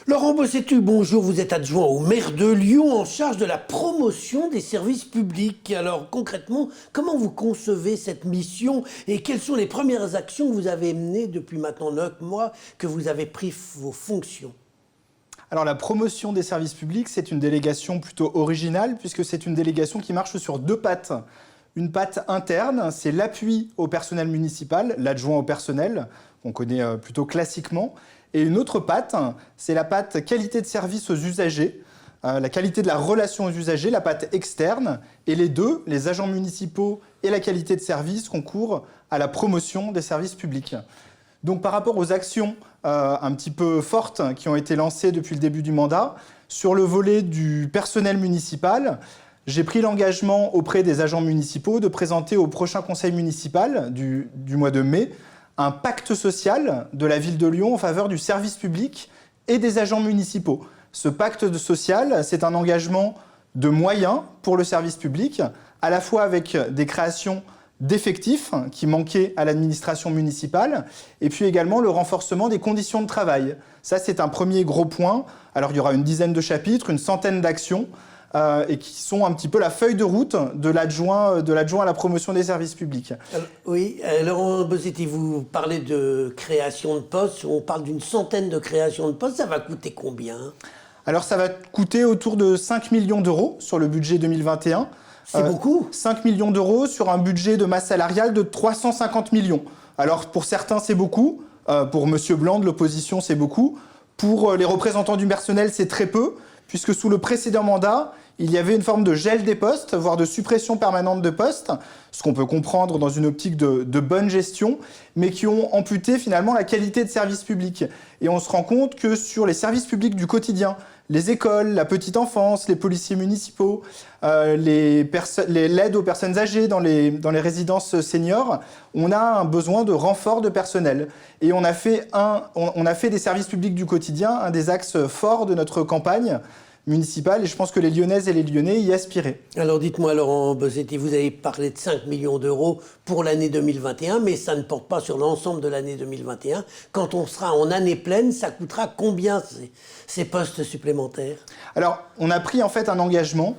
Laurent Bossetu, bonjour, vous êtes adjoint au maire de Lyon en charge de la promotion des services publics. Alors concrètement, comment vous concevez cette mission et quelles sont les premières actions que vous avez menées depuis maintenant 9 mois que vous avez pris vos fonctions ? Alors la promotion des services publics, c'est une délégation plutôt originale puisque c'est une délégation qui marche sur 2 pattes. Une patte interne, c'est l'appui au personnel municipal, l'adjoint au personnel, qu'on connaît plutôt classiquement. Et une autre patte, c'est la patte qualité de service aux usagers, la qualité de la relation aux usagers, la patte externe. Et les deux, les agents municipaux et la qualité de service, concourent à la promotion des services publics. Donc par rapport aux actions un petit peu fortes qui ont été lancées depuis le début du mandat, sur le volet du personnel municipal, j'ai pris l'engagement auprès des agents municipaux de présenter au prochain conseil municipal du mois de mai un pacte social de la ville de Lyon en faveur du service public et des agents municipaux. Ce pacte social, c'est un engagement de moyens pour le service public, à la fois avec des créations d'effectifs qui manquaient à l'administration municipale, et puis également le renforcement des conditions de travail. Ça, c'est un premier gros point. Alors, il y aura une dizaine de chapitres, une centaine d'actions, et qui sont un petit peu la feuille de route de l'adjoint à la promotion des services publics. Oui, Laurent Bossetu, vous parlez de création de postes, on parle d'une centaine de créations de postes, ça va coûter combien ? Alors ça va coûter autour de 5 millions d'euros sur le budget 2021. C'est beaucoup ? 5 millions d'euros sur un budget de masse salariale de 350 millions. Alors pour certains c'est beaucoup, pour Monsieur Blanc de l'opposition c'est beaucoup, pour les représentants du personnel c'est très peu, puisque sous le précédent mandat, il y avait une forme de gel des postes, voire de suppression permanente de postes, ce qu'on peut comprendre dans une optique de bonne gestion, mais qui ont amputé finalement la qualité de service public. Et on se rend compte que sur les services publics du quotidien, les écoles, la petite enfance, les policiers municipaux, l'aide aux personnes âgées dans les résidences seniors, on a un besoin de renfort de personnel. Et on a fait des services publics du quotidien un des axes forts de notre campagne municipale, et je pense que les Lyonnaises et les Lyonnais y aspiraient. Alors dites-moi, Laurent Bossetu, vous avez parlé de 5 millions d'euros pour l'année 2021, mais ça ne porte pas sur l'ensemble de l'année 2021. Quand on sera en année pleine, ça coûtera combien ces postes supplémentaires ? Alors, on a pris en fait un engagement,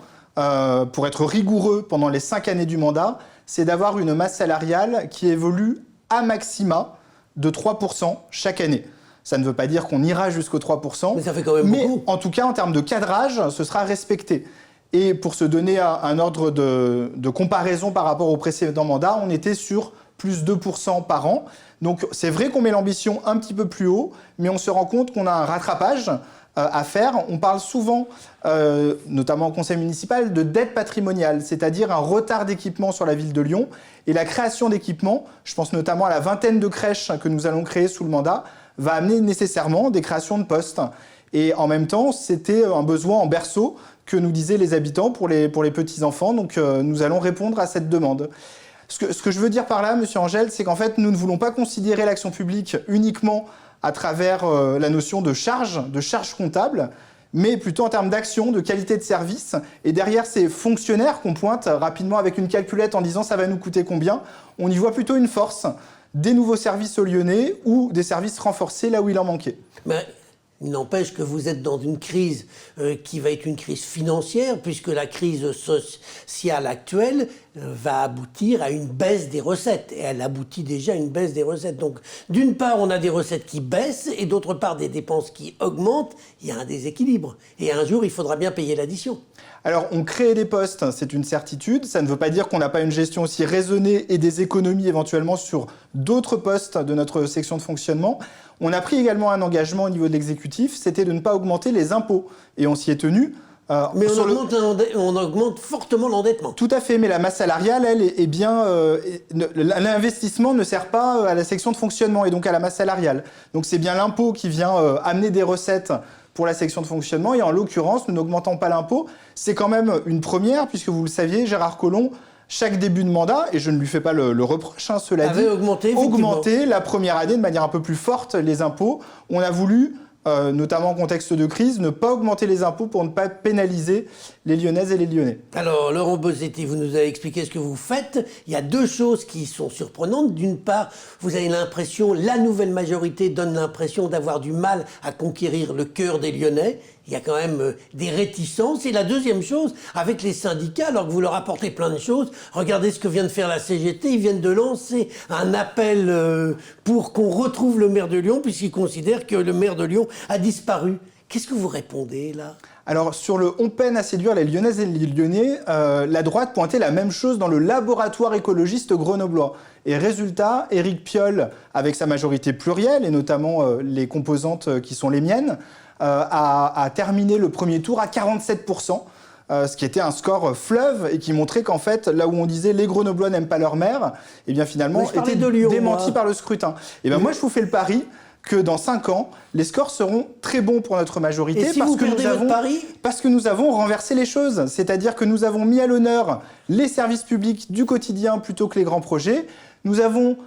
pour être rigoureux pendant les 5 années du mandat, c'est d'avoir une masse salariale qui évolue à maxima de 3% chaque année. Ça ne veut pas dire qu'on ira jusqu'aux 3%. Mais ça fait quand même beaucoup. Mais en tout cas, en termes de cadrage, ce sera respecté. Et pour se donner un ordre de comparaison par rapport au précédent mandat, on était sur plus 2% par an. Donc c'est vrai qu'on met l'ambition un petit peu plus haut, mais on se rend compte qu'on a un rattrapage à faire. On parle souvent, notamment au conseil municipal, de dette patrimoniale, c'est-à-dire un retard d'équipement sur la ville de Lyon. Et la création d'équipements, je pense notamment à la vingtaine de crèches que nous allons créer sous le mandat, va amener nécessairement des créations de postes. Et en même temps, c'était un besoin en berceau que nous disaient les habitants pour les petits-enfants. Donc nous allons répondre à cette demande. Ce que je veux dire par là, Monsieur Angel, c'est qu'en fait, nous ne voulons pas considérer l'action publique uniquement à travers la notion de charge comptable, mais plutôt en termes d'action, de qualité de service. Et derrière ces fonctionnaires qu'on pointe rapidement avec une calculette en disant « ça va nous coûter combien ?», on y voit plutôt une force, des nouveaux services aux Lyonnais ou des services renforcés là où il en manquait. Mais il n'empêche que vous êtes dans une crise qui va être une crise financière, puisque la crise sociale actuelle va aboutir à une baisse des recettes. Et elle aboutit déjà à une baisse des recettes. Donc, d'une part, on a des recettes qui baissent, et d'autre part, des dépenses qui augmentent. Il y a un déséquilibre. Et un jour, il faudra bien payer l'addition. Alors, on crée des postes, c'est une certitude. Ça ne veut pas dire qu'on n'a pas une gestion aussi raisonnée et des économies éventuellement sur d'autres postes de notre section de fonctionnement. On a pris également un engagement au niveau de l'exécutif, c'était de ne pas augmenter les impôts. Et on s'y est tenu. Mais on augmente fortement l'endettement. Tout à fait, mais la masse salariale, elle, est bien... l'investissement ne sert pas à la section de fonctionnement et donc à la masse salariale. Donc c'est bien l'impôt qui vient amener des recettes pour la section de fonctionnement. Et en l'occurrence, nous n'augmentons pas l'impôt. C'est quand même une première, puisque vous le saviez, Gérard Collomb, chaque début de mandat, et je ne lui fais pas le reproche, cela dit, augmenté la première année de manière un peu plus forte les impôts. On a voulu notamment en contexte de crise, ne pas augmenter les impôts pour ne pas pénaliser les Lyonnaises et les Lyonnais. Alors, Laurent Bossetti, vous nous avez expliqué ce que vous faites. Il y a deux choses qui sont surprenantes. D'une part, vous avez l'impression, la nouvelle majorité donne l'impression d'avoir du mal à conquérir le cœur des Lyonnais. Il y a quand même des réticences. Et la deuxième chose, avec les syndicats, alors que vous leur apportez plein de choses, regardez ce que vient de faire la CGT. Ils viennent de lancer un appel pour qu'on retrouve le maire de Lyon, puisqu'ils considèrent que le maire de Lyon a disparu. Qu'est-ce que vous répondez, là ? Alors, sur le « on peine à séduire les Lyonnaises et les Lyonnais », la droite pointait la même chose dans le laboratoire écologiste grenoblois. Et résultat, Éric Piolle, avec sa majorité plurielle, et notamment les composantes qui sont les miennes, a terminé le premier tour à 47%. Ce qui était un score fleuve et qui montrait qu'en fait, là où on disait les Grenoblois n'aiment pas leur maire, eh bien finalement, était démenti par le scrutin. Et bien moi, je vous fais le pari que dans 5 ans, les scores seront très bons pour notre majorité parce que nous avons renversé les choses. C'est-à-dire que nous avons mis à l'honneur les services publics du quotidien plutôt que les grands projets. Nous avons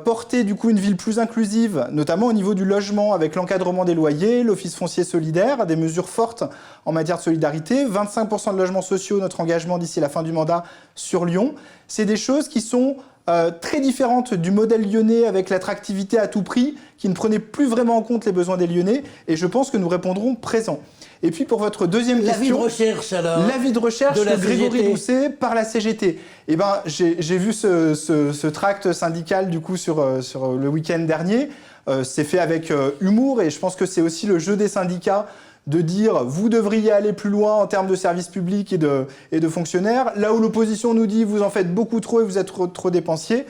porté du coup une ville plus inclusive, notamment au niveau du logement avec l'encadrement des loyers, l'office foncier solidaire, des mesures fortes en matière de solidarité, 25% de logements sociaux, notre engagement d'ici la fin du mandat sur Lyon. C'est des choses qui sont très différentes du modèle lyonnais avec l'attractivité à tout prix, qui ne prenait plus vraiment en compte les besoins des Lyonnais, et je pense que nous répondrons présent. Et puis pour votre deuxième question... L'avis de recherche, alors. L'avis de recherche de Grégory Doucet par la CGT. Eh ben, j'ai vu ce tract syndical du coup sur le week-end dernier. C'est fait avec humour, et je pense que c'est aussi le jeu des syndicats de dire vous devriez aller plus loin en termes de services publics et de fonctionnaires, là où l'opposition nous dit vous en faites beaucoup trop et vous êtes trop dépensiers.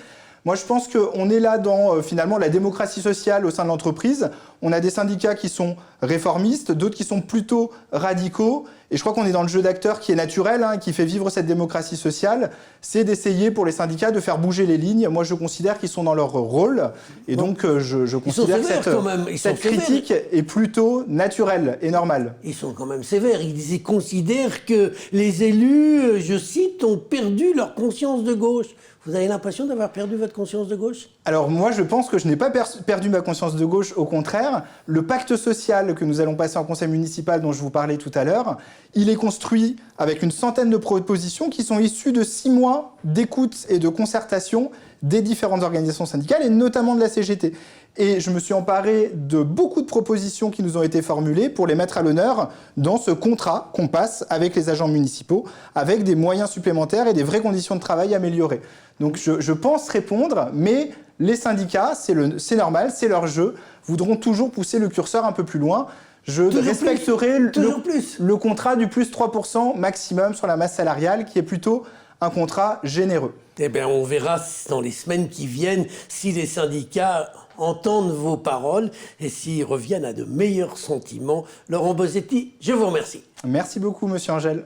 Moi, je pense qu'on est là dans, finalement, la démocratie sociale au sein de l'entreprise. On a des syndicats qui sont réformistes, d'autres qui sont plutôt radicaux. Et je crois qu'on est dans le jeu d'acteurs qui est naturel, qui fait vivre cette démocratie sociale. C'est d'essayer, pour les syndicats, de faire bouger les lignes. Moi, je considère qu'ils sont dans leur rôle. Et donc, je considère que cette critique est plutôt naturelle et normale. Ils sont quand même sévères. Ils considèrent que les élus, je cite, ont perdu leur conscience de gauche. Vous avez l'impression d'avoir perdu votre conscience de gauche ? Alors moi, je pense que je n'ai pas perdu ma conscience de gauche. Au contraire, le pacte social que nous allons passer en conseil municipal, dont je vous parlais tout à l'heure, il est construit avec une centaine de propositions qui sont issues de 6 mois d'écoute et de concertation des différentes organisations syndicales, et notamment de la CGT. Et je me suis emparé de beaucoup de propositions qui nous ont été formulées pour les mettre à l'honneur dans ce contrat qu'on passe avec les agents municipaux, avec des moyens supplémentaires et des vraies conditions de travail améliorées. Donc je pense répondre, mais les syndicats, c'est normal, c'est leur jeu, voudront toujours pousser le curseur un peu plus loin. Je respecterai le contrat du plus 3% maximum sur la masse salariale, qui est plutôt un contrat généreux. Eh bien, on verra dans les semaines qui viennent si les syndicats entendent vos paroles et s'ils reviennent à de meilleurs sentiments. Laurent Bossetti, je vous remercie. Merci beaucoup, monsieur Angel.